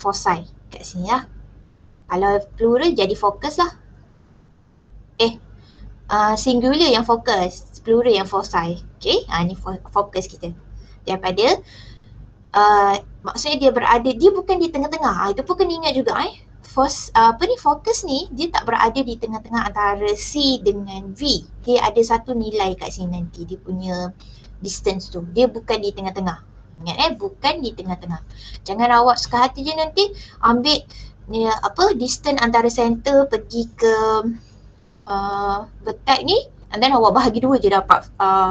foci kat sini lah. Kalau plural jadi fokus lah. Singular yang fokus, plural yang foci. Okay, ni fokus kita. Daripada maksudnya dia berada, dia bukan di tengah-tengah. Itu pun kena ingat juga fokus ni dia tak berada di tengah-tengah antara C dengan V. Dia ada satu nilai kat sini nanti, dia punya distance tu. Dia bukan di tengah-tengah. Ingat bukan di tengah-tengah. Jangan awak suka hati je nanti ambil distance antara center pergi ke vertex ni, and then awak bahagi dua je dapat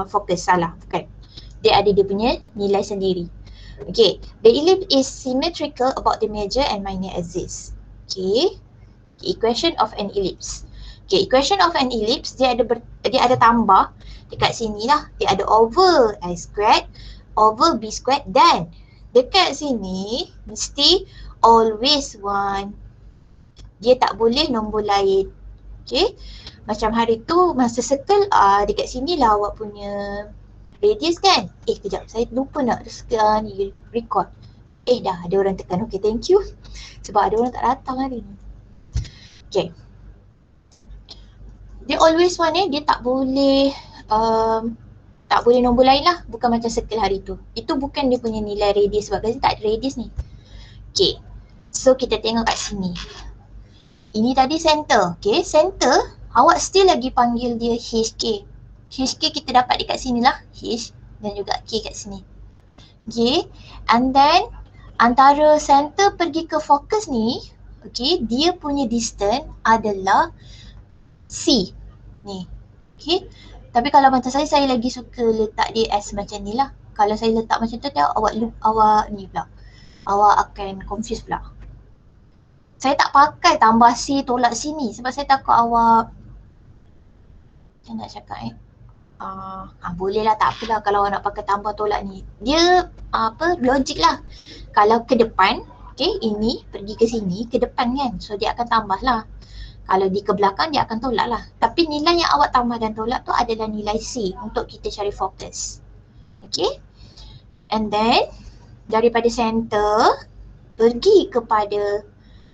fokus. Salah, bukan. Dia ada dia punya nilai sendiri. Okay, the ellipse is symmetrical about the major and minor axis. Okay, equation of an ellipse. Okay, equation of an ellipse dia ada tambah dekat sini lah. Dia ada oval A squared, oval B squared, dan dekat sini mesti always one. Dia tak boleh nombor lain. Okay, macam hari tu masa circle dekat sini lah awak punya radius kan. Kejap, saya lupa nak ni record. Dah ada orang tekan. Okay, thank you. Sebab ada orang tak datang hari ni. Okay, dia always one dia tak boleh nombor lain lah. Bukan macam circle hari tu. Itu bukan dia punya nilai radius sebab dia tak ada radius ni. Okay, so kita tengok kat sini. Ini tadi center. Okay, center awak still lagi panggil dia HK. HK kita dapat dekat sini lah. H dan juga K kat sini. Okay, and then antara center pergi ke fokus ni, okay, dia punya distance adalah C ni. Okay, tapi kalau macam saya lagi suka letak dia as macam ni lah. Kalau saya letak macam tu, awak ni pula, awak akan confuse pula. Saya tak pakai tambah C tolak sini sebab saya takut awak, macam nak cakap boleh lah, tak apalah kalau awak nak pakai tambah tolak ni. Dia logik lah. Kalau ke depan, okay, ini pergi ke sini, ke depan kan, so dia akan tambah lah. Kalau di ke belakang dia akan tolak lah. Tapi nilai yang awak tambah dan tolak tu adalah nilai C untuk kita cari fokus. Okay, and then daripada center pergi kepada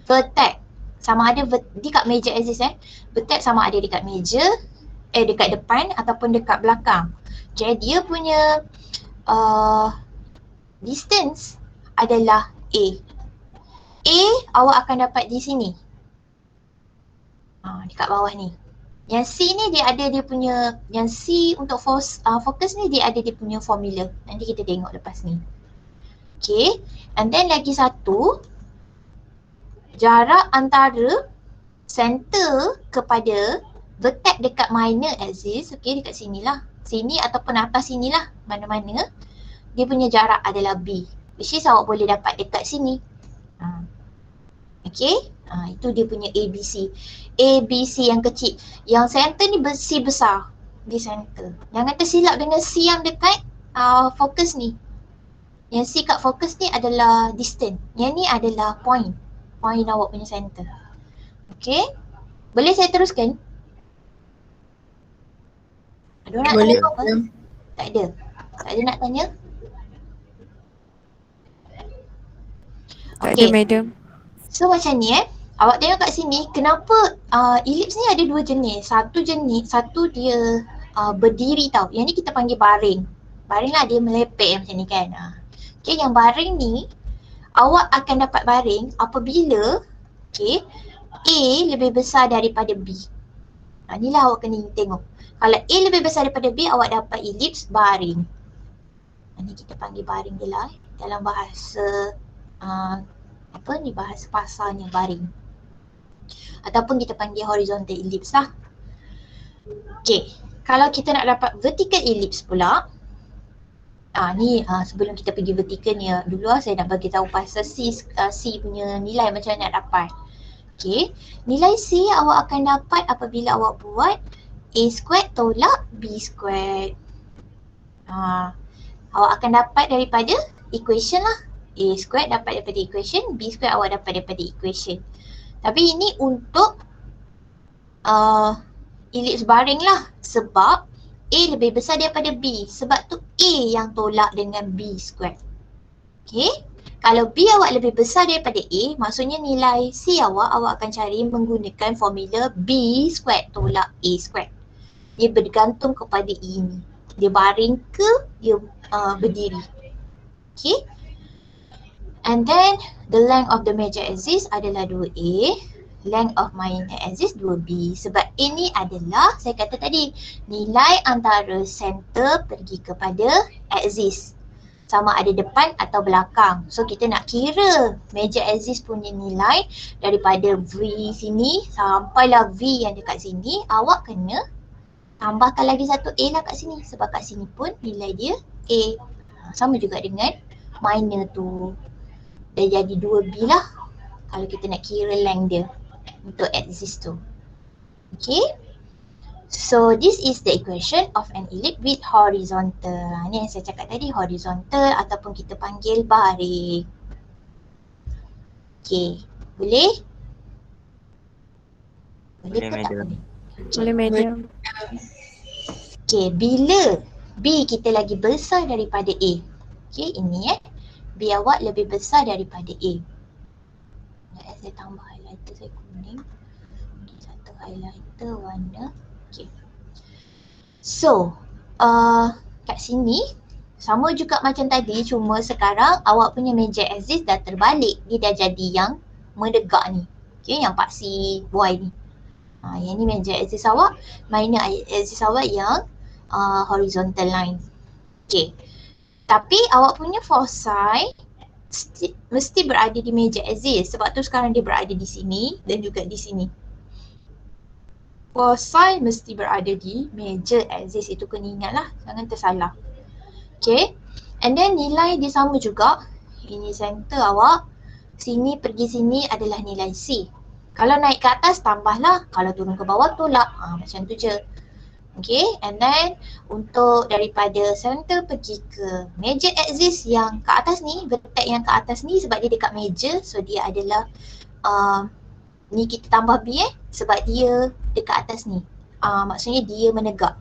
vertex, sama ada dekat major axis vertex sama ada dekat major, dekat depan ataupun dekat belakang. Jadi dia punya distance adalah A. A awak akan dapat di sini. Dekat bawah ni. Yang C ni dia ada dia punya, yang C untuk fokus ni dia ada dia punya formula. Nanti kita tengok lepas ni. Okay, and then lagi satu, jarak antara center kepada vertex dekat minor axis, okay, dekat sinilah. Sini ataupun atas sinilah, mana-mana. Dia punya jarak adalah B. Which is awak boleh dapat dekat sini. Okay, itu dia punya ABC. ABC yang kecil. Yang center ni C besar. Di center. Jangan tersilap dengan C yang dekat fokus ni. Yang C kat fokus ni adalah distance. Yang ni adalah point. Point awak punya center. Okay, boleh saya teruskan? Ada orang nak tanya apa? Tak ada. Tak ada nak tanya? Tak ada, madam. So macam ni awak tengok kat sini, kenapa ellipse ni ada dua jenis. Satu dia berdiri tau. Yang ni kita panggil baring. Baring lah, dia melepek macam ni kan. Okay, yang baring ni awak akan dapat baring apabila A lebih besar daripada B. Inilah awak kena tengok. Kalau A lebih besar daripada B, awak dapat ellipse baring. Ini kita panggil baring dia lah. Dalam bahasa bahasa pasarnya baring. Ataupun kita panggil horizontal ellipse lah. Okay, kalau kita nak dapat vertical ellipse pula, sebelum kita pergi vertical ni, dulu saya nak bagi tahu pasal C punya nilai macam mana nak dapat. Okay, nilai C awak akan dapat apabila awak buat A squared tolak B squared. Awak akan dapat daripada equation lah. A squared dapat daripada equation, B squared awak dapat daripada equation. Tapi ini untuk ellipse baring lah, sebab A lebih besar daripada B. Sebab tu A yang tolak dengan B squared. Okay, Kalau B awak lebih besar daripada A, maksudnya nilai C awak akan cari menggunakan formula B squared tolak A squared. Dia bergantung kepada E ni. Dia baring ke dia berdiri. Okay. And then the length of the major axis adalah 2A. Length of minor axis 2B. Sebab A ni adalah, saya kata tadi, nilai antara center pergi kepada axis. Sama ada depan atau belakang. So kita nak kira major axis punya nilai daripada V sini sampailah V yang dekat sini. Awak kena tambahkan lagi satu A lah kat sini. Sebab kat sini pun nilai dia A. Sama juga dengan minor tu. Dah jadi 2B lah kalau kita nak kira length dia untuk axis tu. Okay. So this is the equation of an ellipse with horizontal. Ni yang saya cakap tadi, horizontal ataupun kita panggil baring. Okay. Boleh? Boleh ke tak boleh? Boleh madam. Okay, bila B kita lagi besar daripada A. Okay, ini B awak lebih besar daripada A. Saya tambah highlighter saya kuning. Okay, satu highlighter warna. Okay. So, kat sini sama juga macam tadi, cuma sekarang awak punya major axis dah terbalik. Dia dah jadi yang menegak ni. Okay, yang paksi Y ni. Yang ni major axis awak, minor axis awak yang horizontal line. Okay. Tapi awak punya foci mesti berada di major axis. Sebab tu sekarang dia berada di sini dan juga di sini. Foci mesti berada di major axis. Itu kena ingat lah. Jangan tersalah. Okay. And then nilai dia sama juga. Ini center awak. Sini pergi sini adalah nilai C. Kalau naik ke atas tambahlah. Kalau turun ke bawah tolak. Macam tu je. Okay. And then untuk daripada center pergi ke major axis yang ke atas ni. Vertex yang ke atas ni sebab dia dekat major. So dia adalah ni kita tambah B sebab dia dekat atas ni. Maksudnya dia menegak.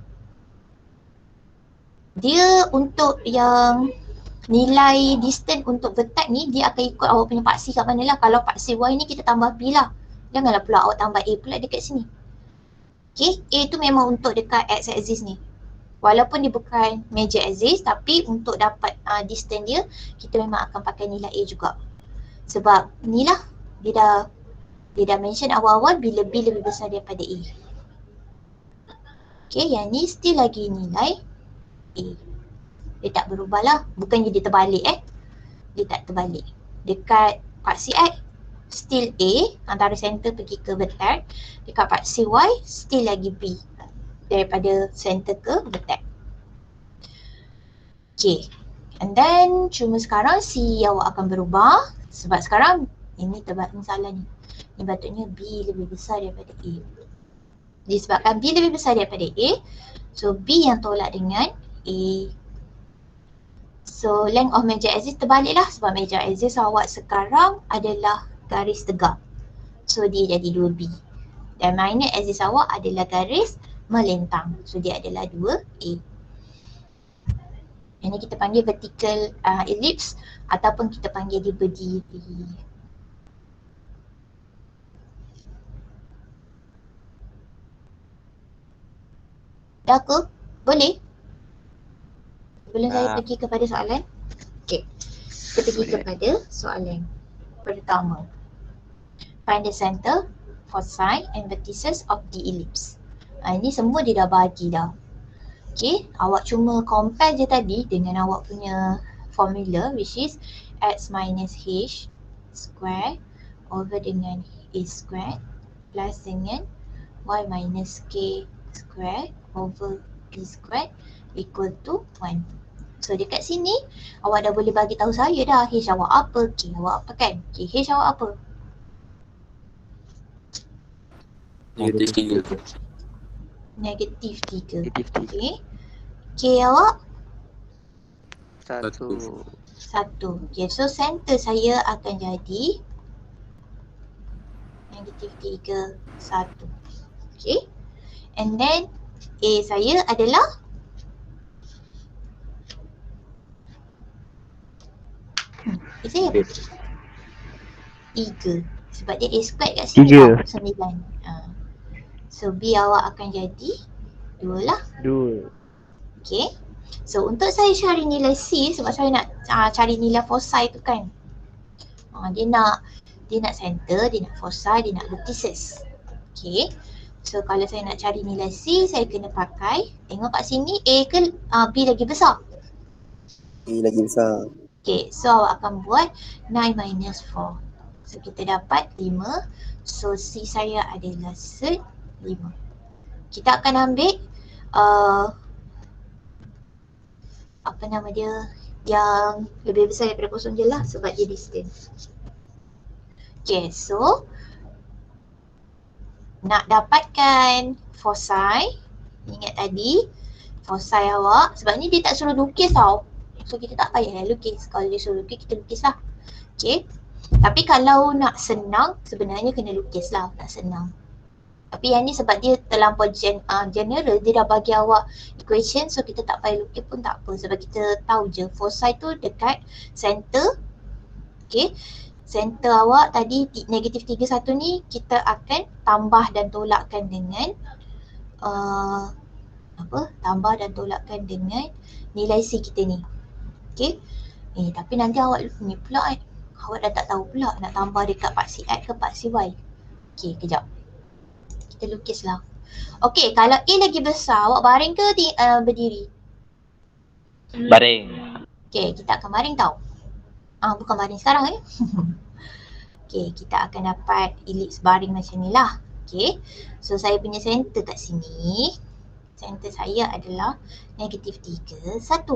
Dia untuk yang nilai distance untuk vertex ni dia akan ikut awak punya paksi kat mana lah. Kalau paksi Y ni kita tambah B lah. Janganlah pula awak tambah A pula dekat sini. Okay, A tu memang untuk dekat X axis ni. Walaupun dia bukan major axis tapi untuk dapat distance dia kita memang akan pakai nilai A juga. Sebab ni lah dia dah mention awal-awal bila B lebih besar daripada A. Okay, yang ni still lagi nilai A. Dia tak berubah lah. Bukannya dia terbalik Dia tak terbalik. Dekat paksi X still A antara center pergi ke vertex. Dekat paksi Y still lagi B daripada center ke vertex. Okay. And then cuma sekarang C awak akan berubah. Sebab sekarang ini salah ni. Ini patutnya B lebih besar daripada A. Disebabkan B lebih besar daripada A, so B yang tolak dengan A. So length of major axis terbalik lah sebab major axis awak sekarang adalah garis tegak. So dia jadi 2B. Dan minor axis awak adalah garis melintang. So dia adalah 2A. Ini kita panggil vertical ellipse ataupun kita panggil dia berdiri. Dah ke? Boleh? Sebelum saya pergi kepada soalan. Okay. Kita pergi kepada soalan pertama. Find the center, foci and vertices of the ellipse. Ini semua dia dah bagi dah. Okay. Awak cuma compare je tadi dengan awak punya formula which is x minus h square over dengan a square plus dengan y minus k square over b square equal to 1. So dekat sini awak dah boleh bagi tahu saya dah h awak apa, k awak apa kan. Okay, h awak apa? Negatif 3. Negatif 3. Negatif 3. Okay. K awak? 1. 1. Okay, so center saya akan jadi negatif 3, 1. Okay. And then A saya adalah Is it? Okay. 3. Sebab dia A squared kat sini 3. tau, 9. So B awak akan jadi 2 lah. 2. Okay. So untuk saya cari nilai C, sebab saya nak cari nilai foci tu kan. Dia nak center, dia nak foci, dia nak lutices. Okay. So kalau saya nak cari nilai C, saya kena pakai, tengok kat sini A ke B lagi besar? A lagi besar. Okay, so awak akan buat 9 minus 4. So kita dapat 5. So C saya adalah cert 5. Kita akan ambil apa nama dia, yang lebih besar daripada kosong je lah, sebab dia distance. Okay, so nak dapatkan foci, ingat tadi foci awak, sebab ni dia tak suruh lukis tau. So kita tak payah lukis. Kalau dia suruh lukis, kita lukis lah. Okay. Tapi kalau nak senang, sebenarnya kena lukis lah, nak senang. Tapi yang ni sebab dia terlampau general, dia dah bagi awak equation, so kita tak payah lukis pun tak apa. Sebab kita tahu je foci tu dekat center. Okay. Center awak tadi negatif 31 ni, kita akan tambah dan tolakkan dengan tambah dan tolakkan dengan nilai C kita ni. Okay. Tapi nanti awak ni pula awak dah tak tahu pula nak tambah dekat paksi X ke paksi Y. Okay, kejap. Kita lukis lah. Okay, kalau A lagi besar, awak baring ke berdiri? Baring. Okay, kita akan baring tau. Bukan baring sekarang Okay, kita akan dapat elips baring macam ni lah. Okay, so saya punya center kat sini. Center saya adalah negatif 3, 1.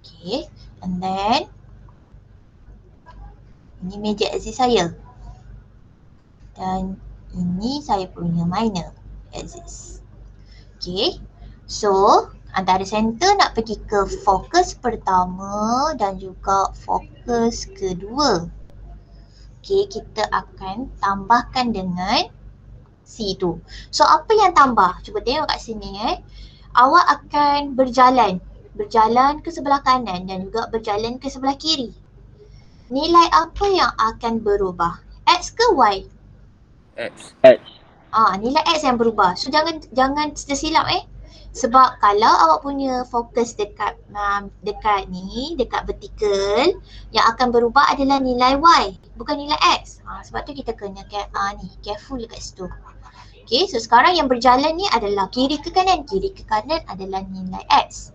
Okay, and then ini major axis saya. Dan ini saya punya minor axis. Okay, so antara center nak pergi ke fokus pertama dan juga fokus kedua. Okay, kita akan tambahkan dengan C tu. So apa yang tambah? Cuba tengok kat sini Awak akan berjalan ke sebelah kanan dan juga berjalan ke sebelah kiri. Nilai apa yang akan berubah? X ke Y? X. Nilai X yang berubah. So jangan tersilap Sebab kalau awak punya fokus dekat ni, dekat vertikal, yang akan berubah adalah nilai Y, bukan nilai X. Sebab tu kita kena careful dekat situ. Okay, so sekarang yang berjalan ni adalah kiri ke kanan. Kiri ke kanan adalah nilai X.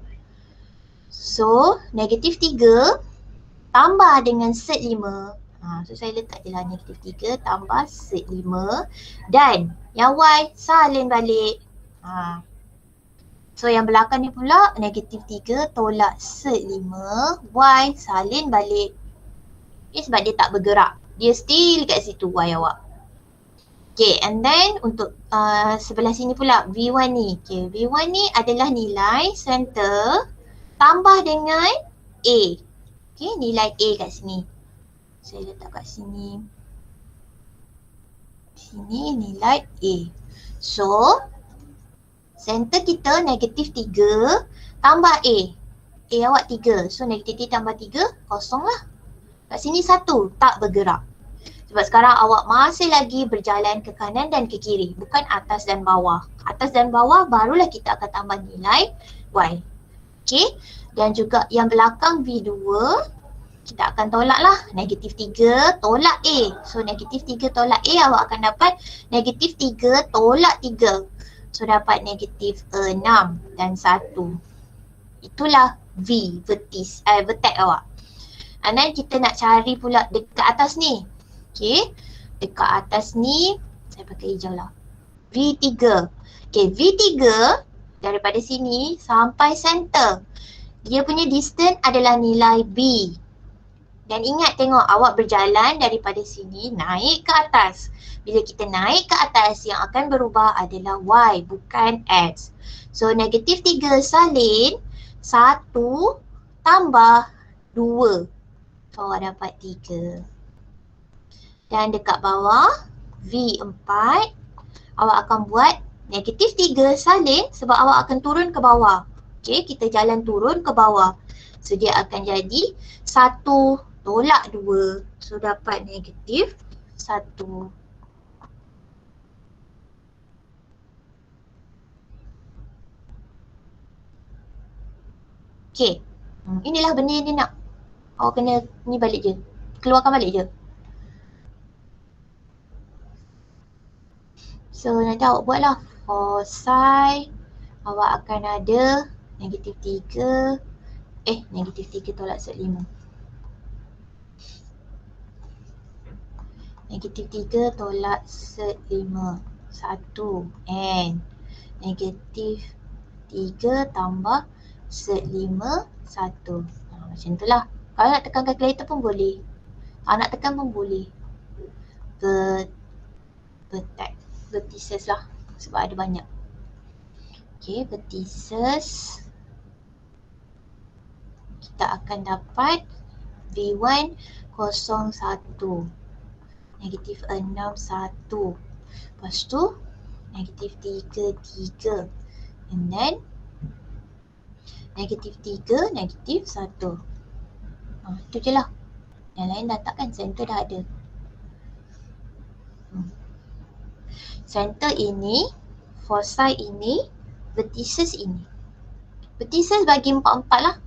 So, negatif 3 tambah dengan cert 5. So saya letak je lah negatif 3 tambah cert 5. Dan yang Y salin balik. So yang belakang ni pula negatif 3 tolak cert 5. Y salin balik. Sebab dia tak bergerak. Dia still kat situ Y awak. Okay, and then untuk sebelah sini pula V1 ni. Okay, V1 ni adalah nilai center tambah dengan A. Okay, nilai A kat sini. Saya letak kat sini. Sini nilai A. So, center kita negatif 3 tambah A. A awak 3. So, negatif 3 tambah 3, kosong lah. Kat sini 1, tak bergerak. Sebab sekarang awak masih lagi berjalan ke kanan dan ke kiri. Bukan atas dan bawah. Atas dan bawah barulah kita akan tambah nilai Y. Okay. Dan juga yang belakang V2. Kita akan tolak lah. Negatif 3 tolak A. So negatif 3 tolak A, awak akan dapat negatif 3 tolak 3. So dapat negatif 6 dan 1. Itulah V, vertex awak. And then kita nak cari pula dekat atas ni. Okay, dekat atas ni saya pakai hijau lah. V3. Okay, V3 daripada sini sampai center. Dia punya distance adalah nilai B. Dan ingat, tengok awak berjalan daripada sini naik ke atas. Bila kita naik ke atas, yang akan berubah adalah Y, bukan X. So negatif 3 salin 1 tambah 2. So awak dapat 3. Dan dekat bawah V4, awak akan buat negatif 3 salin sebab awak akan turun ke bawah. Okay, kita jalan turun ke bawah. So dia akan jadi 1 tolak 2. So dapat negatif 1. Okay. Inilah benda yang dia nak. Awak kena ni balik je. Keluarkan balik je. So nanti awak buatlah. For psi awak akan ada negatif 3. Negatif 3 tolak set 5. Negatif 3 tolak set 5. 1. And negatif 3 tambah set 5. 1. Macam tu lah. Kalau nak tekan kalkulator pun boleh. Kalau nak tekan pun boleh. Vertices lah. Sebab ada banyak. Okay, vertices. Kita akan dapat V1 0 1. Negatif 6 1. Lepas tu negatif 3 3. And then negatif 3 negatif 1. Itu je lah. Yang lain dah tak kan? Center dah ada. Center ini, foci ini, vertices ini. Vertices bagi 4-4 lah.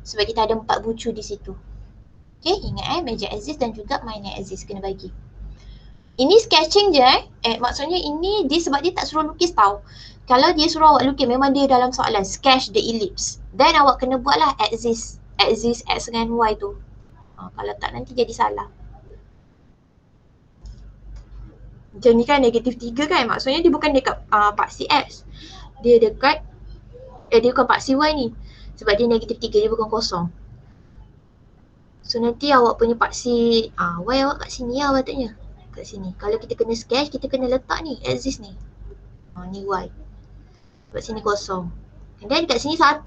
Sebab kita ada 4 bucu di situ. Okay, ingat major axis dan juga minor axis kena bagi. Ini sketching je maksudnya ini dia sebab dia tak suruh lukis tau. Kalau dia suruh awak lukis memang dia dalam soalan sketch the ellipse. Then awak kena buatlah axis x dengan y tu. Kalau tak nanti jadi salah. Macam ni kan negatif 3 kan, maksudnya dia bukan dekat paksi x. Dia dekat dia bukan paksi y ni. Sebab dia negatif 3, dia bukan kosong. So nanti awak punya paksi y awak kat sini lah patutnya. Kat sini. Kalau kita kena sketch, kita kena letak ni axis ni. Ni y. Sebab sini kosong. And then kat sini 1.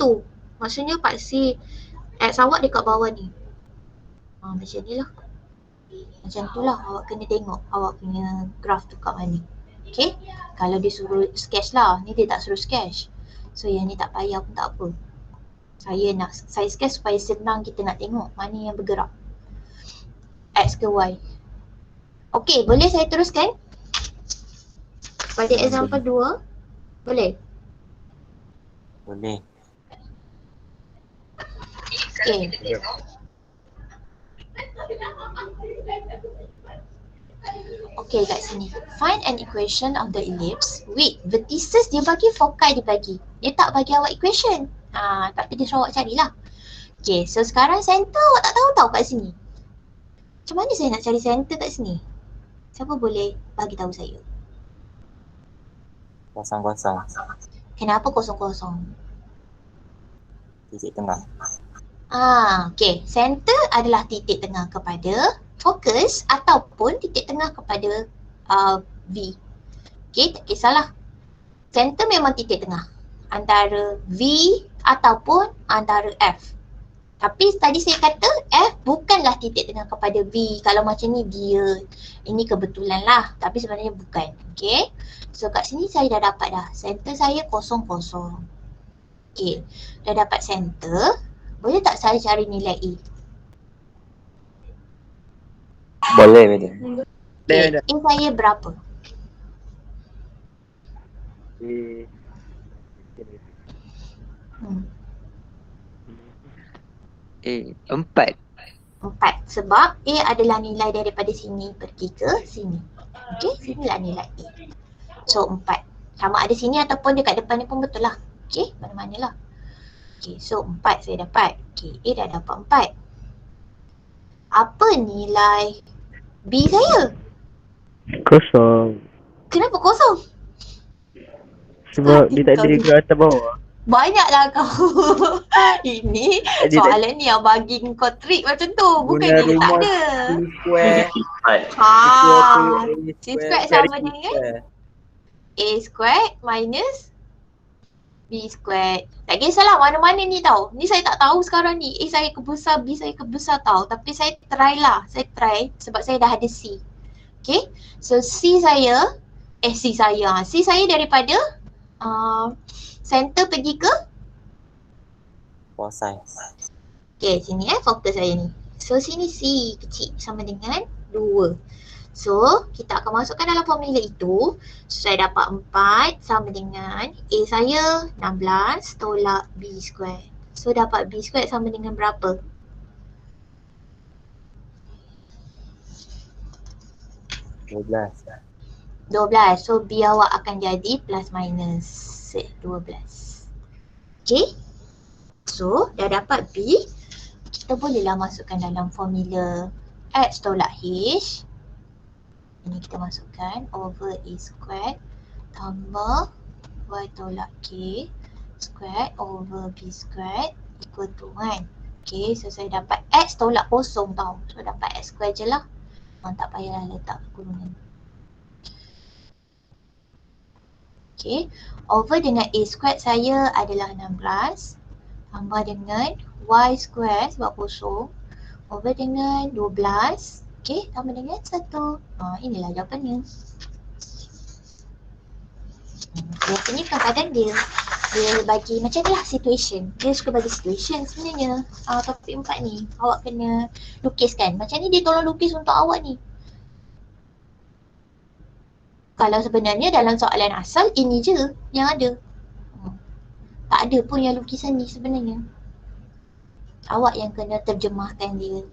Maksudnya paksi x awak dekat bawah ni. Macam ni lah. Macam tu lah awak kena tengok awak punya graf tu kat mana. Okay. Kalau dia suruh sketch lah. Ni dia tak suruh sketch. So yang ni tak payah pun tak apa. Saya sketch supaya senang kita nak tengok mana yang bergerak. X ke Y. Okay, boleh saya teruskan? Pada example 2. Boleh? Boleh. Okay. Okay, kat sini. Find an equation of the ellipse with vertices dia bagi, foci dia bagi. Dia tak bagi awak equation. Tapi dia suruh awak carilah. Okay, so sekarang center awak tak tahu kat sini. Macam mana saya nak cari center kat sini? Siapa boleh bagi tahu saya? Kosong-kosong. Kenapa kosong-kosong? Titik tengah. Okay. Center adalah titik tengah kepada fokus ataupun titik tengah kepada V. Okay, tak kisahlah. Center memang titik tengah antara V ataupun antara F. Tapi tadi saya kata F bukanlah titik tengah kepada V. Kalau macam ni dia, ini kebetulan lah. Tapi sebenarnya bukan. Okay. So kat sini saya dah dapat dah. Center saya 0, 0. Okay. Dah dapat center. Boleh tak saya cari nilai A? Boleh, boleh. Okay. A saya berapa? Empat. 4. Sebab A adalah nilai daripada sini pergi ke sini. Okay, sinilah nilai A. So 4. Sama ada sini ataupun dekat depan ni pun betul lah. Okay, mana-mana lah. Okay, so 4 saya dapat. Okay, A dah dapat 4. Apa nilai B saya? Kosong. Kenapa kosong? Sebab dia tak ada ke atas bawah. Banyaklah kau. Ini soalan ni yang bagi kau trik macam tu. Bukannya dia tak ada. C square sama dengan A square minus B square. Tak kisahlah mana-mana ni tau. Ni saya tak tahu sekarang ni. A saya kebesar, B saya kebesar tau. Tapi saya try lah. Saya try sebab saya dah ada C. Okay. So C saya daripada center pergi ke Foci. Okay, sini fokus saya ni. So, sini C kecil sama dengan 2. So, kita akan masukkan dalam formula itu. So, saya dapat 4 sama dengan A saya 16 tolak B square. So, dapat B square sama dengan berapa? 12. 12. So, B awak akan jadi plus minus 12. Okay. So, dah dapat B. Kita bolehlah masukkan dalam formula X tolak H. Ini kita masukkan over A squared tambah Y tolak K squared over B squared equal to 1. Okay, so saya dapat X tolak kosong tau. So dapat X squared je lah. Tak payahlah letak kurungan. Okay, over dengan A squared saya adalah 16 tambah dengan Y squared sebab kosong over dengan 12. Okay, tambah dengan 1. Inilah jawapannya. Biasanya kadang-kadang dia bagi macam ni lah situation. Dia suka bagi situation sebenarnya. Topik 4 ni awak kena lukiskan. Macam ni dia tolong lukis untuk awak ni. Kalau sebenarnya dalam soalan asal ini je yang ada. Tak ada pun yang lukisan ni sebenarnya. Awak yang kena terjemahkan dia.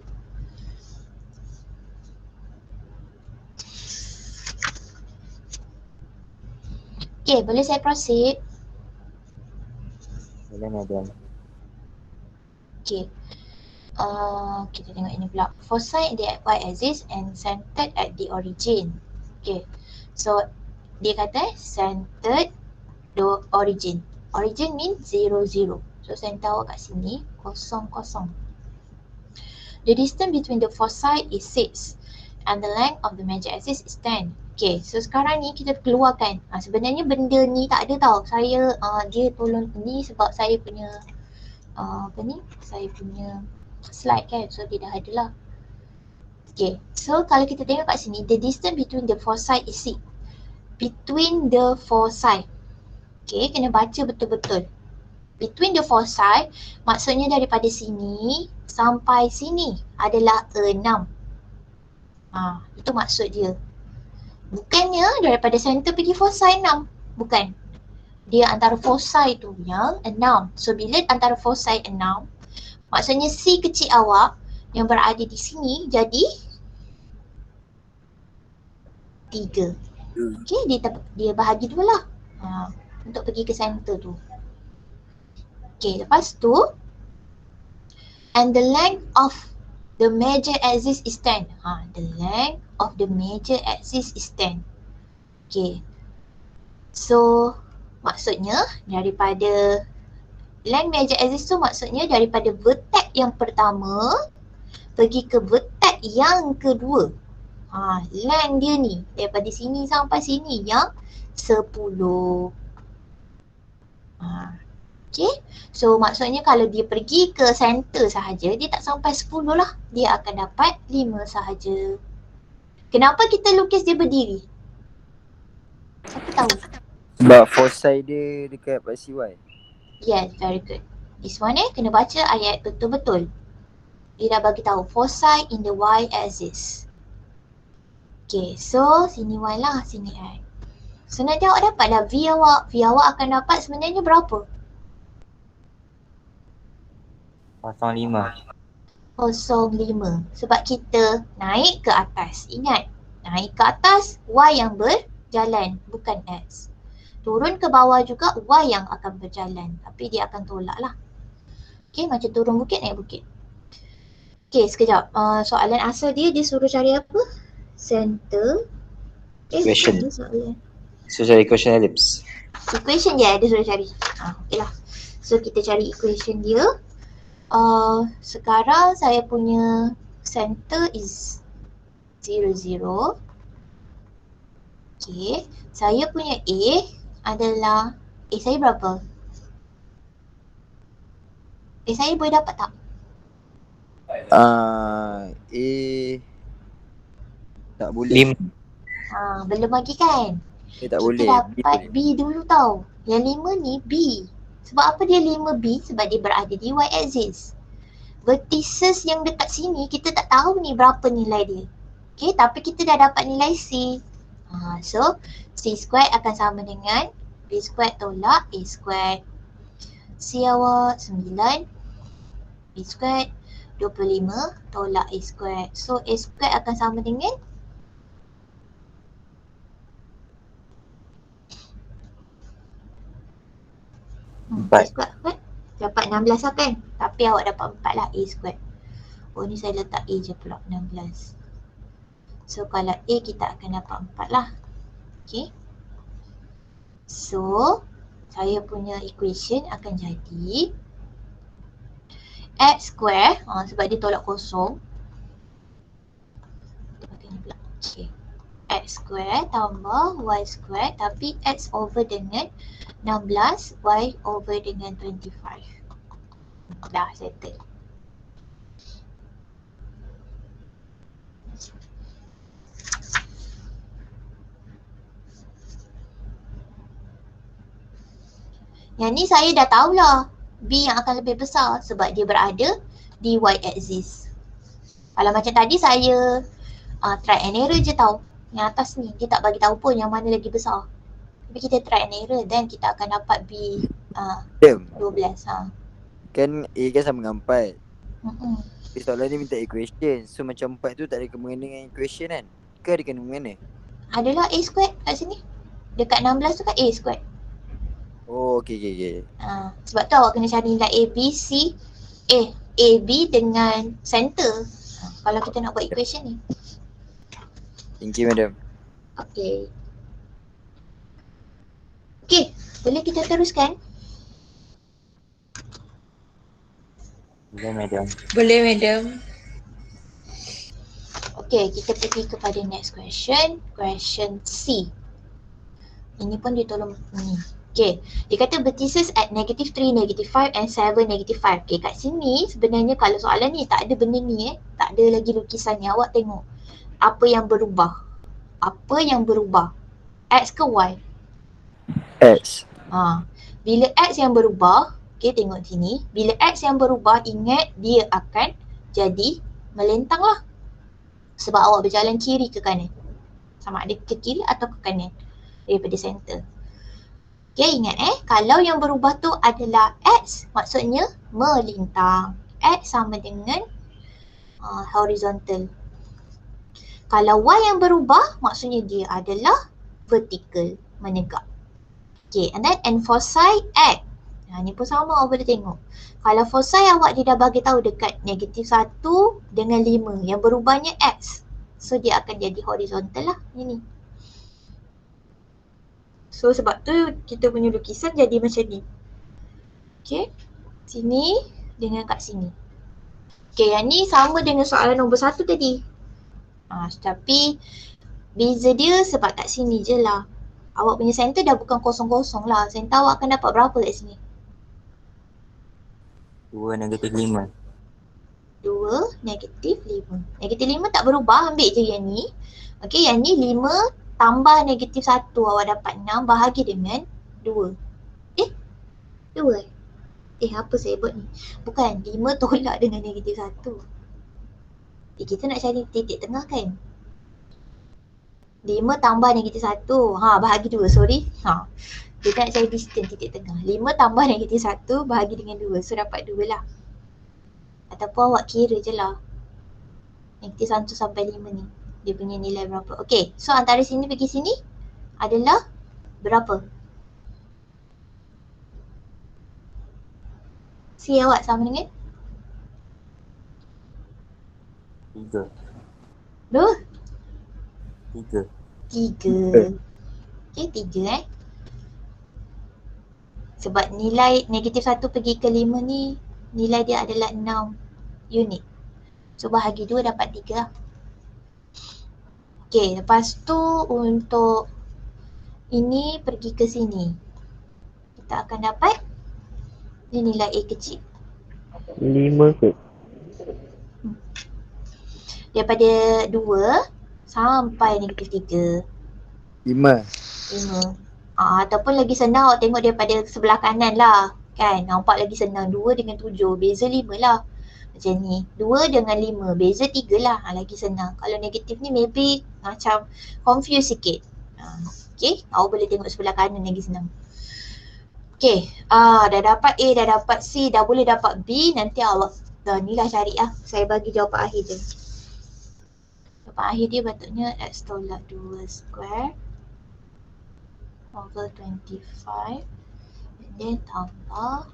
Okay, boleh saya proceed? Boleh madam. Okay. Kita tengok ini pula. Foci in the y-axis and centered at the origin. Okay. So, dia kata centered the origin. Origin means 0, 0. So, center awak kat sini, 0, 0. The distance between the foci is 6 and the length of the major axis is 10. Okay, so sekarang ni kita keluarkan. Sebenarnya benda ni tak ada tau. Saya, dia tolong ni sebab saya punya, saya punya slide kan. So, dia dah ada lah. Okay, so kalau kita tengok kat sini, the distance between the foci is 6. Between the foci. Okay, kena baca betul-betul. Between the foci, maksudnya daripada sini sampai sini adalah 6. Itu maksud dia. Bukannya daripada center pergi foci 6. Bukan. Dia antara foci tu yang 6. So, bila antara foci 6, maksudnya C kecil awak yang berada di sini jadi 3. Okay, dia bahagi dua lah. Untuk pergi ke center tu. Okay, lepas tu and the length of the major axis is 10. The length of the major axis is 10. Okay. So, maksudnya daripada length major axis tu maksudnya daripada vertex yang pertama pergi ke vertex yang kedua. Length dia ni daripada sini sampai sini yang 10. Okay. So, maksudnya kalau dia pergi ke center sahaja, dia tak sampai 10 lah. Dia akan dapat 5 sahaja. Kenapa kita lukis dia berdiri? Siapa tahu? Sebab foci dia dekat pasi Y. Yes, very good. This one kena baca ayat betul-betul. Dia dah bagi tahu foci in the y-axis. Okay, so sini Y lah, sini X. So nanti awak dapat lah V awak. V awak akan dapat sebenarnya berapa? 05. 0.5. Sebab kita naik ke atas. Ingat, naik ke atas Y yang berjalan, bukan X. Turun ke bawah juga Y yang akan berjalan. Tapi dia akan tolak lah. Okay, macam turun bukit, naik bukit. Okay, sekejap. Soalan asal dia suruh cari apa? Center. Equation. Soalan. So cari equation ellipse. Equation dia suruh cari. Okay lah. So kita cari equation dia. Sekarang saya punya center is 0, 0. Okay. Saya punya A adalah, A saya berapa? A saya boleh dapat tak? A tak boleh. Belum lagi kan? Tak Kita boleh. dapat B dulu tau. Yang 5 ni B. Sebab apa dia 5B? Sebab dia berada di y-axis. vertices yang dekat sini kita tak tahu ni berapa nilai dia. Okay, tapi kita dah dapat nilai C. So, C squared akan sama dengan B squared tolak A squared. C awak 9, B squared 25 tolak A squared. So, A squared akan sama dengan A squared kan? Dapat 16 lah kan? Tapi awak dapat 4 lah A squared. Oh ni saya letak A je pula 16. So kalau A kita akan dapat 4 lah. Okay. So saya punya equation akan jadi X square, sebab dia tolak kosong. Okay. X square tambah Y square, tapi X over dengan 16, Y over dengan 25. Dah settle. Yang ni saya dah tahulah B yang akan lebih besar sebab dia berada di Y axis. Kalau macam tadi saya try and error je tau. Yang atas ni dia tak bagi tahu pun yang mana lagi besar. Tapi kita try and error dan kita akan dapat B 12. Kan A kan sama dengan 4. Tapi soalan ni minta equation. So macam 4 tu tak ada kena dengan equation kan? Ke ada kena mengena? Adalah A squared kat sini. Dekat 16 tu kan A squared. Oh okay. Sebab tu awak kena cari nilai A, B, C. A, B dengan center. Kalau kita nak buat equation ni. Thank you madam. Okay. Okay, boleh kita teruskan? Boleh madam. Boleh madam. Okay, kita pergi kepada next question. Question C. Ini pun dia tolong ni. Okay, dia kata vertices at -3, -5 and 7, -5. Okay, kat sini sebenarnya kalau soalan ni tak ada benda ni tak ada lagi lukisan ni. Awak tengok apa yang berubah. Apa yang berubah? X ke Y? X. Bila X yang berubah, okay tengok sini. Bila X yang berubah, ingat dia akan jadi melentang lah. Sebab awak berjalan kiri ke kanan. Sama ada ke kiri atau ke kanan daripada center. Okay, ingat kalau yang berubah tu adalah X, maksudnya melintang. X sama dengan horizontal. Kalau Y yang berubah, maksudnya dia adalah vertical, menegak. Okay, and foci X. Ni pun sama awak boleh tengok. Kalau foci awak dia dah bagi tahu dekat -1 dengan 5, yang berubahnya X. So dia akan jadi horizontal lah, ini. So sebab tu kita punya lukisan jadi macam ni. Okay, sini dengan kat sini. Okay, yang ni sama dengan soalan nombor 1 tadi. Tapi beza dia sebab kat sini je lah. Awak punya center dah bukan kosong-kosong lah. Center awak akan dapat berapa kat sini? 2 -5. 2 -5. -5 tak berubah, ambil je yang ni. Okay, yang ni 5 tambah -1 awak dapat 6 bahagi dengan 2. 2 apa saya buat ni? Bukan, 5 tolak dengan -1. Kita nak cari titik tengah kan? 5 tambah -1, bahagi 2, sorry. Kita nak cari distance titik tengah. 5 tambah -1 bahagi dengan 2, so dapat 2 lah. Ataupun awak kira je lah. -1 sampai 5 ni. Dia punya nilai berapa. Okay, so antara sini pergi sini adalah berapa? C awak sama dengan? 3. Berapa? 3. 3. Okay, 3 Sebab nilai -1 pergi ke 5 ni, nilai dia adalah 6 unit. So bahagi 2 dapat 3 lah. Okay, lepas tu untuk ini pergi ke sini, kita akan dapat ni nilai A kecil. 5 kot. Daripada 2 sampai -3. 5. Ataupun lagi senang awak tengok daripada sebelah kanan lah. Kan, nampak lagi senang 2 dengan 7, beza 5 lah. Macam ni. 2 dengan 5. Beza 3 lah. Lagi senang. Kalau negatif ni maybe macam confuse sikit. Okay. Awak boleh tengok sebelah kanan lagi senang. Okay. Dah dapat A, dah dapat C, dah boleh dapat B. Nanti awak ni lah cari lah. Saya bagi jawapan akhir je. Jawapan akhir dia patutnya X tolak 2 square over 25. And then tambah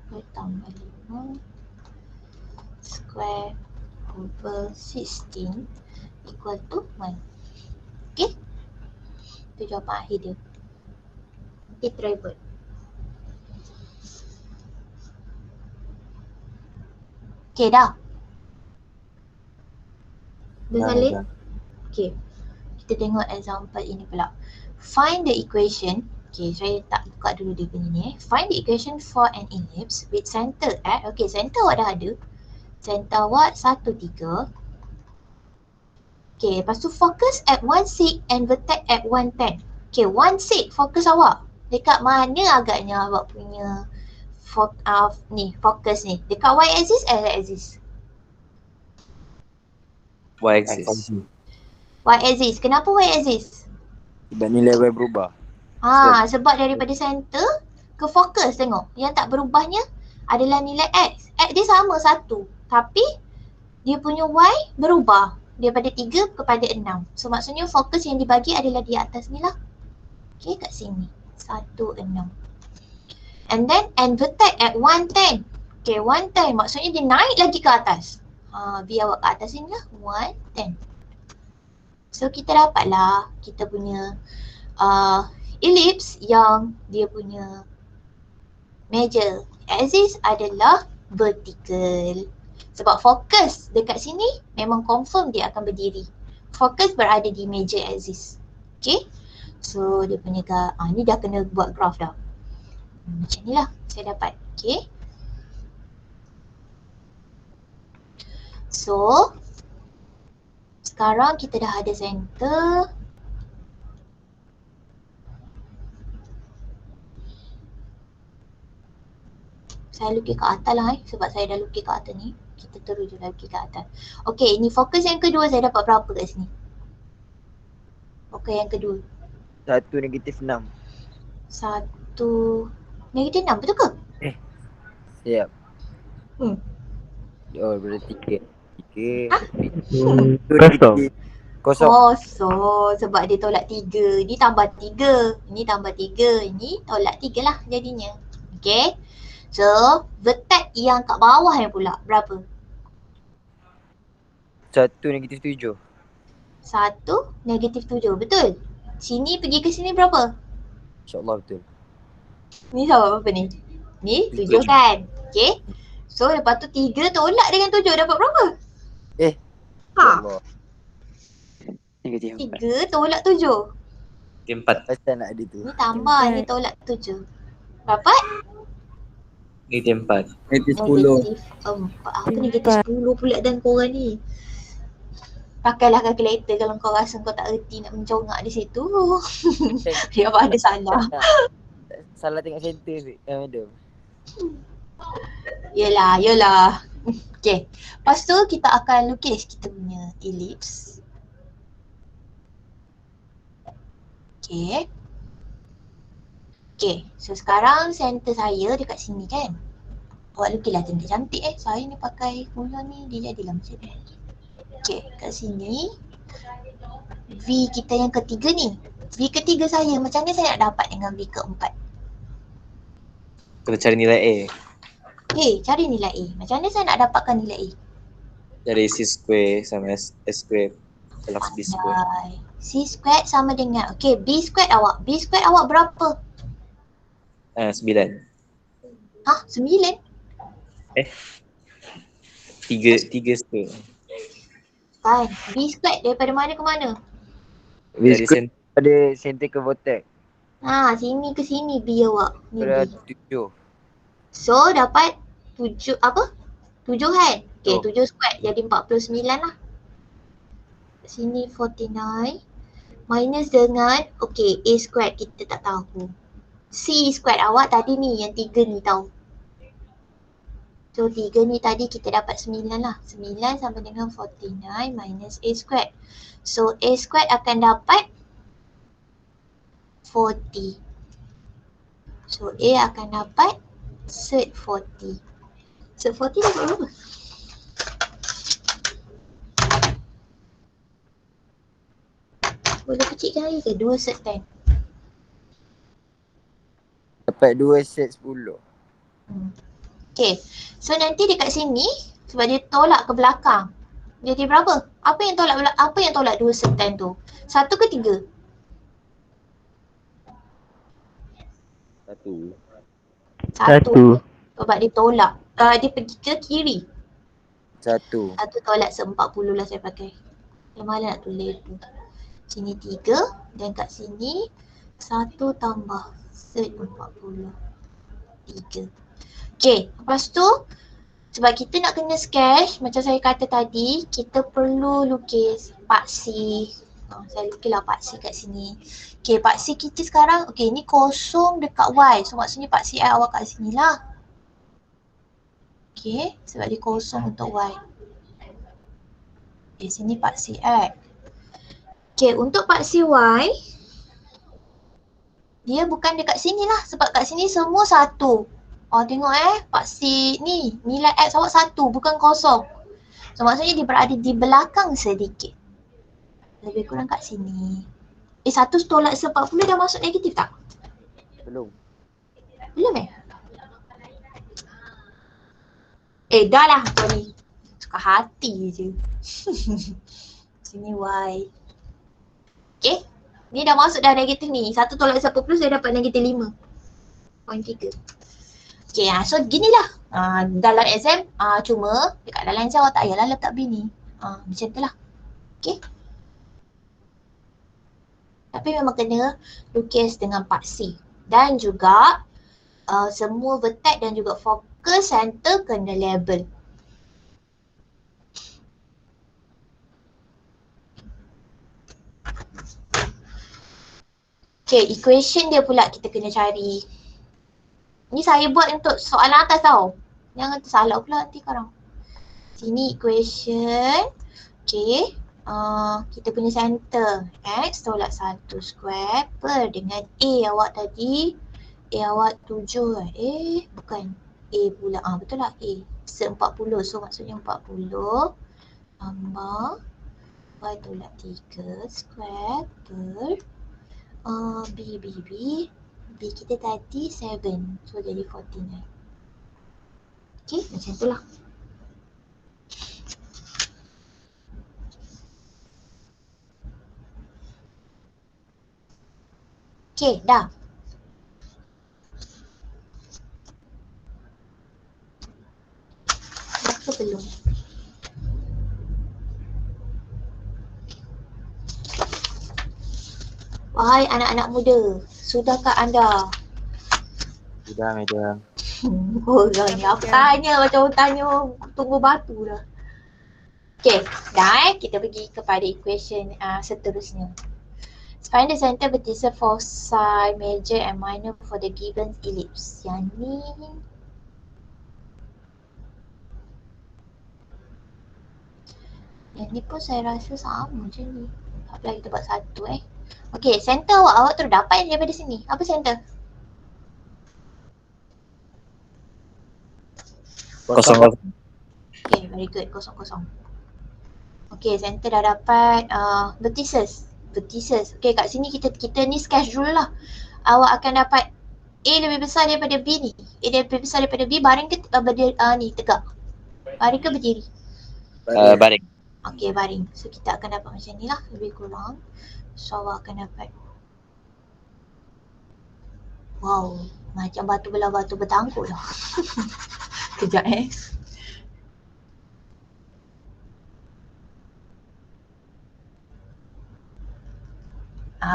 5 square over 16 equal to 1. Okay. Itu jawapan akhir dia. Kita try buat. Okay dah. Dah salin? Okay. Kita tengok example ini pula. Find the equation. Okay, saya tak buka dulu dia punya ni. Find the equation for an ellipse with center at. Okay, center awak dah ada. Center awak 1, 3. Okay, lepas tu focus at 1, 6 and vertex at 1, 10. Okay, 1, 6 fokus awak. Dekat mana agaknya awak punya fokus ni? Dekat y-axis, x-axis? Y-axis. Y-axis. Kenapa y-axis? Sebab nilai Y berubah. Sebab daripada center ke fokus tengok. Yang tak berubahnya adalah nilai X. X dia sama 1. Tapi dia punya Y berubah. Daripada 3 kepada 6. So maksudnya fokus yang dibagi adalah di atas ni lah. Okay, kat sini. 1, 6. And then vertex at 1, 10. Okay, 1, 10. Maksudnya dia naik lagi ke atas. Biar awak ke atas sini lah. 1, 10. So kita dapatlah kita punya ellipse yang dia punya major axis adalah vertical. Sebab fokus dekat sini memang confirm dia akan berdiri. Fokus berada di major axis. Okay. So dia punya ni dah kena buat graph dah. Macam ni lah saya dapat. Okay. So sekarang kita dah ada center. Saya lukis ke atas lah sebab saya dah lukis ke atas ni. Kita terus je lukis ke atas. Okay, ni fokus yang kedua saya dapat berapa kat sini? Fokus yang kedua. 1, -6. 1, -6 betul ke? Siap. Hmm. Oh, berarti 3. Kosong. Kosong. Sebab dia tolak 3. Ni tambah 3. Ni tambah 3. Ni tolak 3 lah jadinya. Okay. So, vertex yang kat bawah yang pula berapa? 1, -7. 1, -7. Betul? Sini pergi ke sini berapa? InsyaAllah betul. Ni sama berapa ni? Ni 7 kan? Okay. So, lepas tu 3 tolak dengan 7 dapat berapa? InsyaAllah. Negatif 3 tolak 7. 4. Pasal nak ada tu. Ni tambah, ni tolak 7. Dapat? Negatif 4. Negatif Negatif 4. Apa negatif 10 pula dan korang ni? Pakailah kalkulator kalau kau rasa kau tak erti nak mencongak di situ. Dia apa ada salah. Salah tengok center tu, madam. Yelah. Okay. Lepas tu kita akan lukis kita punya ellipse. Okay. So sekarang center saya dekat sini kan. Awak lukislah cantik-cantik Saya ni pakai gula ni dia jadilah macam ni. Okay, kat sini V kita yang ketiga ni. V ketiga saya macam ni saya nak dapat dengan V keempat. Kita cari nilai A. Cari nilai A. Macam mana saya nak dapatkan nilai A? Dari C square sama S square plus B square. C squared sama dengan, B squared awak. B squared awak berapa? 9. 9? 3 square. Kan, B squared daripada mana ke mana? Dari center. Ada center ke vertex. Sini ke sini B awak. Ni Pada B. 7. So dapat 7 apa? 7 kan? Okay, 7 squared jadi 49 lah. Sini 49 minus dengan A squared kita tak tahu. C squared awak tadi ni yang 3 ni tahu. So 3 ni tadi kita dapat 9 lah. 9 sama dengan 49 minus A squared. So A squared akan dapat 40. So A akan dapat cert 40. Cert 40 dapat berapa? Boleh kecilkan lagi ke? 2 cert 10. Dapat 2 set 10. Okay. So nanti dekat sini sebab dia tolak ke belakang. Jadi berapa? Apa yang tolak 2 cert 10 tu? 1 ke 3? 1. 1. Sebab dia tolak. Dia pergi ke kiri. 1. 1 tolak se-40 lah saya pakai. Yang mana nak tulis tu. Sini 3 dan kat sini 1 tambah cert 40. 3. Okay, lepas tu sebab kita nak kena sketch macam saya kata tadi, kita perlu lukis paksi. Saya lukislah paksi kat sini. Okay, paksi kita sekarang, okay ni kosong dekat Y. So maksudnya paksi I awak kat sini lah. Okay, sebab dia kosong untuk Y. Okay, sini paksi X. Okay, untuk paksi Y, dia bukan dekat sini lah. Sebab kat sini semua 1. Tengok paksi ni, nilai X awak 1, bukan kosong. So maksudnya dia berada di belakang sedikit. Lebih kurang kat sini. 1 tolak se-40 dah masuk negatif tak? Belum. Belum dah lah kau ni. Suka hati je. Sini Y. Okay. Ni dah masuk dah negatif ni. 1 tolak se-40 saya dapat negatif 5.3. Okay, so ginilah. Dalam exam, cuma dekat dalam exam awak tak payahlah letak B ni. Macam tu lah. Okay. Tapi memang kena lukis dengan paksi. Dan juga semua vertex dan juga fokus center kena label. Okay, equation dia pula kita kena cari. Ni saya buat untuk soalan atas tau. Jangan tersalah pula nanti korang. Sini equation. Okay. Kita punya center. X tolak 1 square per dengan A awak tadi. A awak 7 bukan. A pula. Betul lah A. Se-40. So maksudnya 40. Tambah. Y tolak 3 square per. B. B kita tadi 7. So jadi 49. Okay, macam tu lah. Okay, dah. Apa belum? Wahai anak-anak muda, sudahkah anda? Sudah, madam. Orang ni apa tanya macam orang tanya tunggu batu dah. Okay, dah kita pergi kepada equation seterusnya. Find the center vertices foci major and minor for the given ellipse. Yang ni pun saya rasa sama je ni. Apabila kita buat satu Okay, center awak terdapat daripada sini. Apa center? Kosong. Okay, very good. Kosong. Okay, center dah dapat vertices. Okay, kat sini kita ni sketch dulu lah. Awak akan dapat A lebih besar daripada B ni. A lebih besar daripada B, baring ke ni tegak? Baring ke berdiri? Baring. Okay, baring. So kita akan dapat macam ni lah, lebih kurang. So awak akan dapat. Wow, macam batu belah batu bertangkut lah. Kejap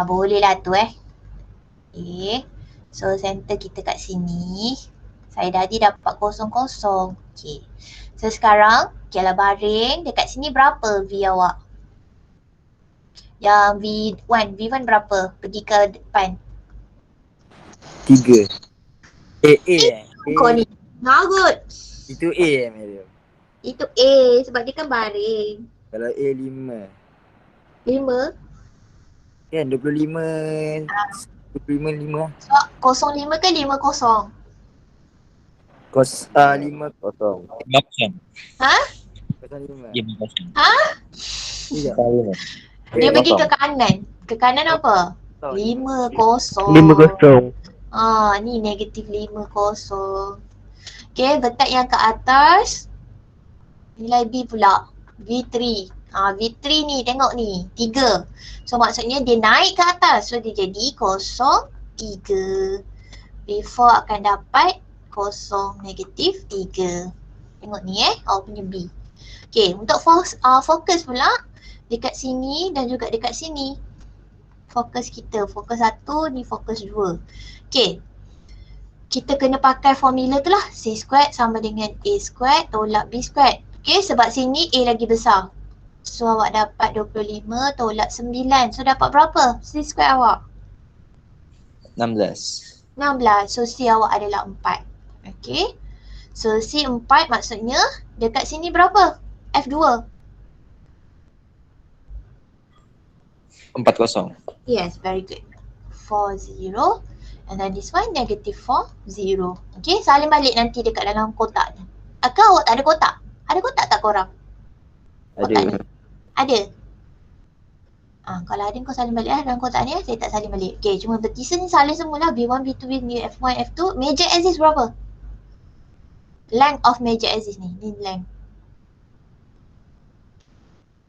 boleh lah tu Okay. So center kita kat sini. Saya tadi dapat 0, 0. Okay. So sekarang, okay lah baring. Dekat sini berapa V awak? Yang V1 berapa? Pergi ke depan. 3. A. Kau ni. Nah good. Itu A Mariam. Itu A sebab dia kan baring. Kalau A 5 5. kan 25 5 So 05 ke 50? kos 5 Kosong. 5 Ha? kosong 5. 5 Ha? Tidak. Dia pergi kosong. ke kanan. Ke kanan apa? 50. 5-0. Ni negatif 50. Okay, letak yang ke atas. Nilai B pula. V3. V3 ni tengok ni. 3. So maksudnya dia naik ke atas. So dia jadi 0, 3. V4 akan dapat 0, negatif 3. Tengok ni awak punya B. Okay, untuk fokus pula dekat sini dan juga dekat sini. Fokus kita, fokus 1 ni fokus 2. Okay, kita kena pakai formula tu lah. C squared sama dengan A squared tolak B squared. Okay, sebab sini A lagi besar. So awak dapat 25 tolak 9. So dapat berapa C squared awak? 16. 16. So C awak adalah 4. Okay. So C 4 maksudnya dekat sini berapa? F2. 40. Yes, very good. 4, 0. And then this one negative 4, 0. Okay, salin balik nanti dekat dalam kotak ni. Ke awak tak ada kotak? Ada kotak tak korang? Kotak ni. Ada. Ada? Kalau ada kau salin balik lah dalam kotak ni. Saya tak salin balik. Okay, cuma vertices ni salin semualah. B1, B2, B, F1, F2. Major axis berapa? Length of major axis ni. Ni length.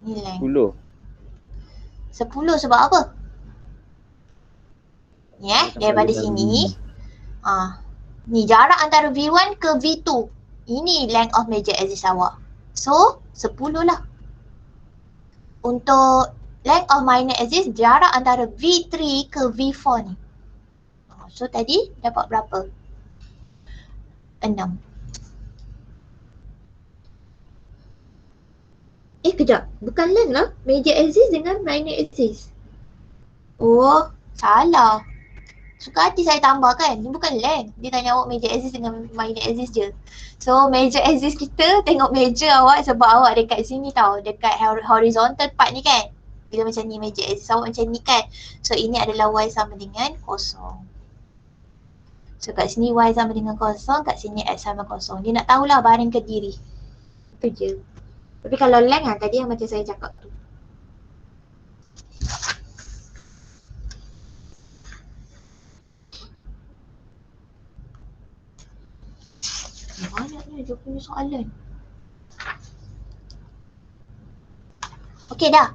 Ni length. 10. 10 sebab apa? Ni daripada sini. Ni jarak antara V1 ke V2. Ini length of major axis awak. So 10 lah. Untuk length of minor axis jarak antara V3 ke V4 ni. So tadi dapat berapa? 6. Kejap. Bukan length lah. Major axis dengan minor axis. Oh, salah. Suka hati saya tambah kan. Ni bukan length. Dia tanya awak major axis dengan minor axis je. So major axis kita tengok major awak sebab awak dekat sini tau. Dekat horizontal part ni kan. Bila macam ni major axis awak macam ni kan. So ini adalah Y sama dengan 0. So kat sini Y sama dengan 0. Kat sini X sama 0. Dia nak tahulah baring ke diri. Itu je. Tapi kalau length tadi yang macam saya cakap tu. Banyaknya dia punya soalan. Okey dah.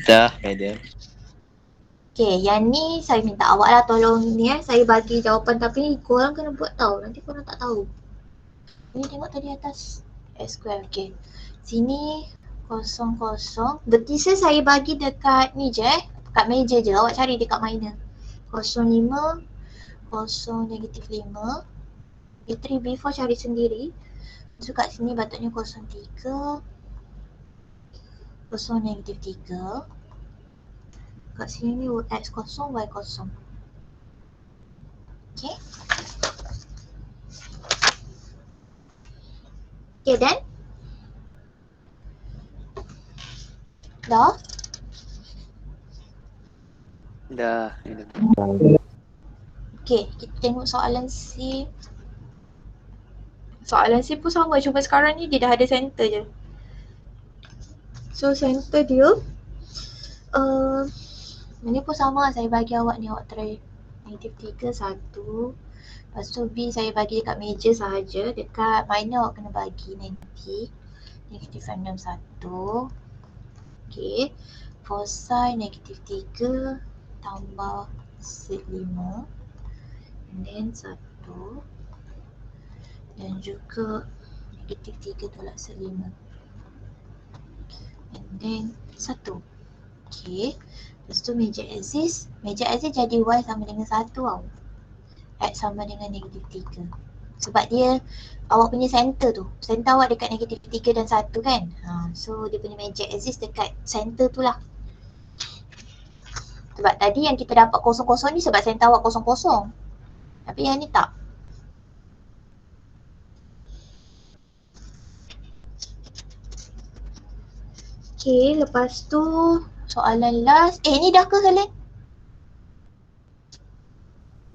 Dah, Madam. Okey, yang ni saya minta awak lah tolong ni saya bagi jawapan tapi korang kena buat tau. Nanti korang tak tahu. Ni tengok tadi atas X square. Okey. Sini 0, 0. Vertices saya bagi dekat ni je dekat meja je. Awak cari dekat minor. 0, 5. 0, negatif 5. B3, B4 cari sendiri. So kat sini patutnya 0, 3. 0, negatif 3. Kat sini X 0, Y 0. Okay. Okay then. Dah? Dah. Okay, kita tengok soalan C. Soalan C pun sama, cuma sekarang ni dia dah ada center je. So center dia ini pun sama, saya bagi awak ni, awak try negatif 3, 1. Lepas tu B saya bagi dekat meja sahaja. Dekat minor awak kena bagi nanti. Negatif 6, 1. Okay. Foci negatif 3 tambah 5. And then 1. Dan juga negatif 3 tolak 5. And then 1. Okay. Lepas tu major axis. Major axis jadi Y sama dengan 1 tau. X sama dengan negatif 3. Sebab dia awak punya center tu. Center awak dekat negatif 3 dan 1 kan. So dia punya major axis dekat center tu lah. Sebab tadi yang kita dapat 0, 0 ni sebab center awak 0, 0. Tapi yang ni tak. Okay, lepas tu soalan last. Ni dah ke Helen?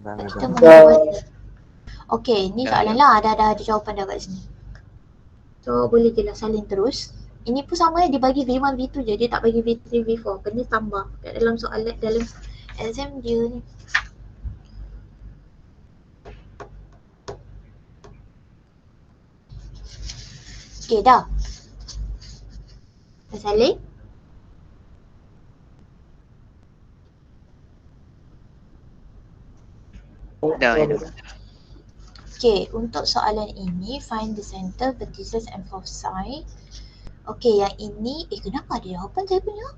Dah Kita madam. membuat. Okay, ni Dah, soalan lah. Dah ada jawapan dah kat sini. So boleh je lah salin terus. Ini pun sama, dia bagi V1, V2 je. Dia tak bagi V3, V4. Kena tambah kat dalam soalan, dalam exam dia ni. Okay, dah. Dah salin? Dah. Okay, untuk soalan ini, find the center, vertices and foci. Okay, yang ini, kenapa ada jawapan saya punya?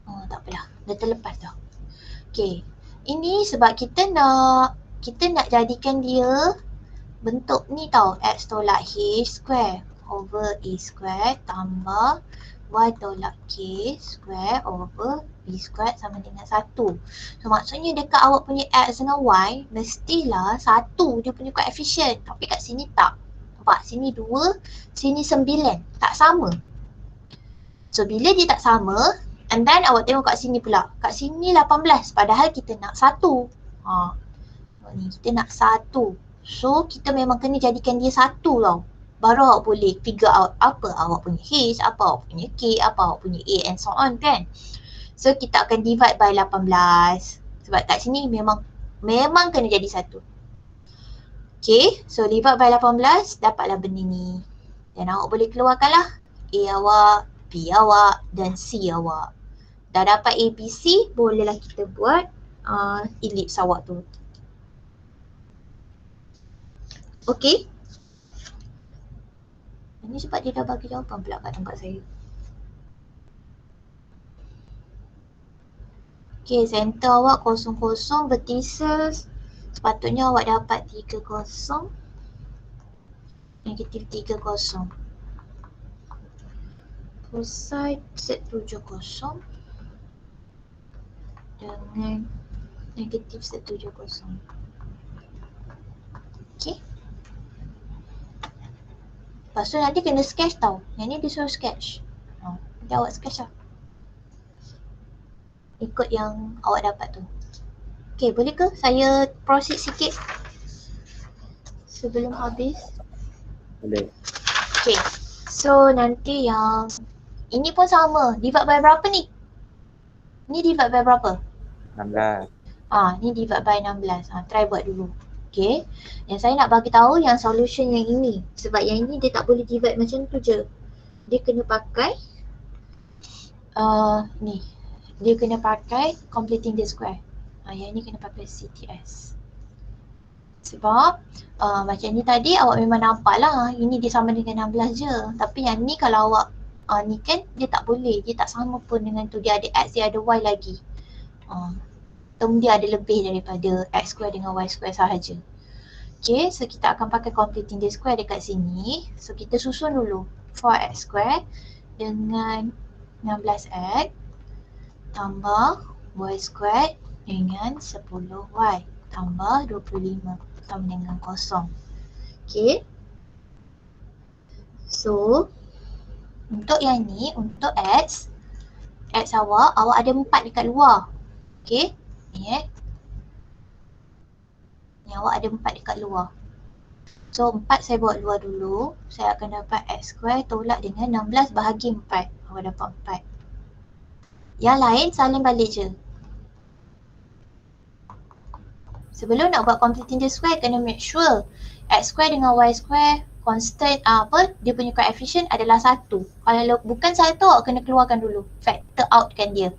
Oh, tak apalah. Dah terlepas dah. Okay, ini sebab kita nak jadikan dia bentuk ni tau. X tolak H square over A square tambah Y tolak K square over B square sama dengan 1. So maksudnya dekat awak punya X dengan Y mestilah 1 dia punya koefisien. Tapi kat sini tak. Nampak? Sini 2, sini 9. Tak sama. So bila dia tak sama, and then awak tengok kat sini pula. Kat sini 18 padahal kita nak 1. Ni kita nak 1. So kita memang kena jadikan dia 1 tau. Baru awak boleh figure out apa awak punya H, apa awak punya K, apa awak punya A and so on kan. So kita akan divide by 18. Sebab kat sini memang kena jadi 1. Okay, so divide by 18 dapatlah benda ni. Dan awak boleh keluarkan lah A awak, B awak dan C awak. Dah dapat A, B, C, bolehlah kita buat ellipse awak tu. Okay. Ini sebab dia dah bagi jawapan pula kat tempat saya. Okay, center awak 0, 0, vertices. Sepatutnya awak dapat 3, 0. Negatif 3, 0. Foci set 7, 0. Dengan negatif set 7, 0. Okay. Lepas tu nanti kena sketch tau. Yang ni dia suruh sketch. Nanti awak sketch lah. Ikut yang awak dapat tu. Okay, boleh ke saya proceed sikit sebelum habis? Boleh. Okay, so nanti yang ini pun sama. Divide by berapa ni? Ni divide by berapa? 16. Ni divide by 16. Try buat dulu. Okay, yang saya nak bagi tahu yang solution yang ini. Sebab yang ini dia tak boleh divide macam tu je. Dia kena pakai ni. Dia kena pakai completing the square. Yang ni kena pakai CTS. Sebab macam ni tadi awak memang nampak lah ini dia sama dengan 16 je. Tapi yang ni kalau awak ni kan dia tak boleh. Dia tak sama pun dengan tu. Dia ada X, dia ada Y lagi. Term dia ada lebih daripada X square dengan Y square sahaja. Okay, so kita akan pakai completing the square dekat sini. So kita susun dulu 4X square dengan 16X tambah Y square dengan 10Y tambah 25 sama dengan 0. Okay. So untuk yang ni, untuk X awak ada 4 dekat luar. Okay. Ni ni awak ada 4 dekat luar. So 4 saya buat luar dulu. Saya akan dapat X square tolak dengan 16 bahagi 4. Awak dapat 4. Yang lain salin balik je. Sebelum nak buat completing the square, kena make sure X square dengan Y square constant dia punya coefficient adalah 1. Kalau bukan 1, awak kena keluarkan dulu. Factor outkan dia.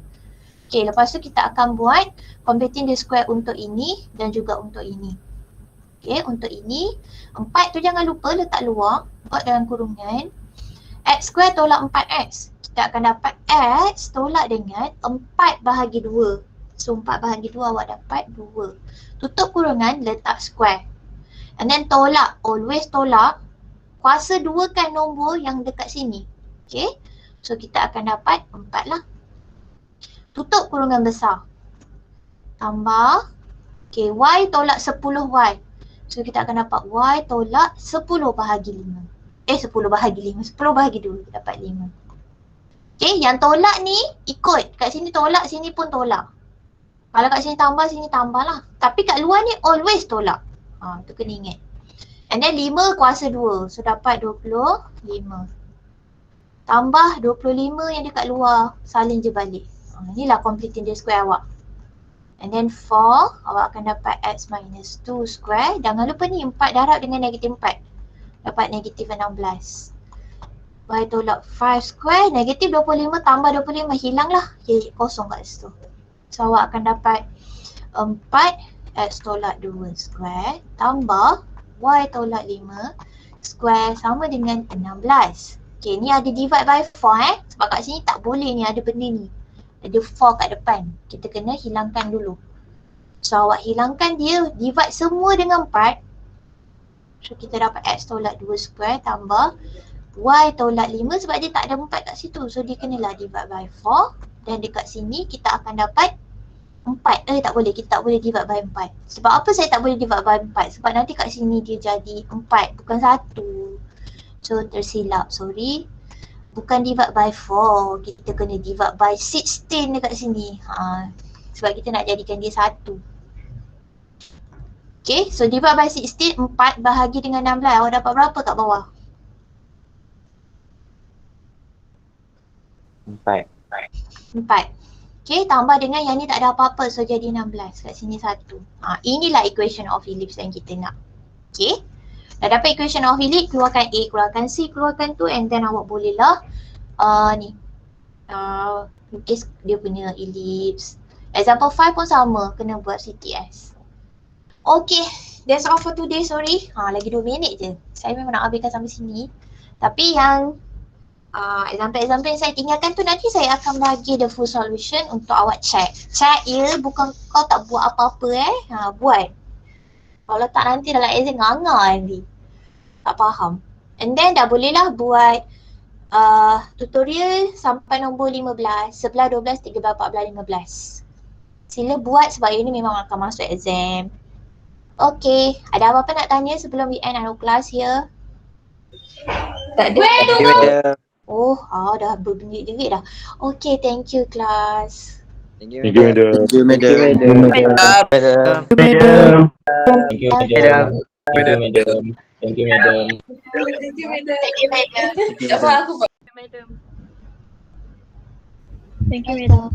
Okay, lepas tu kita akan buat completing the square untuk ini dan juga untuk ini. Okay, untuk ini 4 tu jangan lupa letak luar, buat dalam kurungan. X square tolak 4X. Kita akan dapat X tolak dengan 4 bahagi 2. So 4 bahagi 2 awak dapat 2. Tutup kurungan, letak square. And then tolak, always tolak. Kuasa 2 kan nombor yang dekat sini. Okay, so kita akan dapat 4 lah. Tutup kurungan besar. Tambah. Okay, Y tolak 10Y. So kita akan dapat Y tolak 10 bahagi 5. 10 bahagi 5. 10 bahagi 2. Dapat 5. Okay. Okay, yang tolak ni ikut. Kat sini tolak, sini pun tolak. Kalau kat sini tambah lah. Tapi kat luar ni always tolak. Tu kena ingat. And then 5 kuasa 2. So dapat 25. Tambah 25 yang dekat luar, salin je balik. Inilah completing the square awak. And then 4, awak akan dapat x minus 2 square. Jangan lupa ni 4 darab dengan negatif 4. Dapat negatif 16. Y tolak 5 square, negatif 25 tambah 25, hilang lah. Okay, kosong kat situ. So awak akan dapat 4 x tolak 2 square tambah y tolak 5 square sama dengan 16. Okay, ni ada divide by 4 sebab kat sini tak boleh ni ada benda ni. Ada 4 kat depan. Kita kena hilangkan dulu. So awak hilangkan dia, divide semua dengan 4. So kita dapat x tolak 2 square tambah y tolak 5 sebab dia tak ada 4 kat situ. So dia kenalah divide by 4. Dan dekat sini kita akan dapat 4. Tak boleh, kita tak boleh divide by 4. Sebab apa saya tak boleh divide by 4? Sebab nanti kat sini dia jadi 4 bukan 1. So tersilap, sorry. Bukan divide by 4, kita kena divide by 16 dekat sini. Sebab kita nak jadikan dia 1. Okay, so divide by 16, 4 bahagi dengan 16. Awak dapat berapa kat bawah? 4. 4. Okay, tambah dengan yang ni tak ada apa-apa, so jadi 16. Kat sini 1. Inilah equation of ellipse yang kita nak. Okay. Dah dapat equation of ellipse, keluarkan A, keluarkan C, keluarkan 2 and then awak bolehlah lukis dia punya ellipse. Example 5 pun sama, kena buat CTS. Okay, that's all for today, sorry. Lagi 2 minit je. Saya memang nak habiskan sampai sini. Tapi yang example-example yang saya tinggalkan tu nanti saya akan bagi the full solution untuk awak check. Check ya, bukan kau tak buat apa-apa buat. Kalau tak nanti dalam exam nganga nanti. Tak faham. And then dah bolehlah buat tutorial sampai nombor 15, 11, 12, 13, 14, 15. Sila buat sebab ini memang akan masuk exam. Okay, ada apa-apa nak tanya sebelum we end our class here? Tak ada. Dah berminit-minit dah. Okay, thank you class. Thank you, Thank you, madam. Thank you, madam. Thank you, madam. Thank you, madam. Thank you, madam. Tak faham aku. Thank you, madam.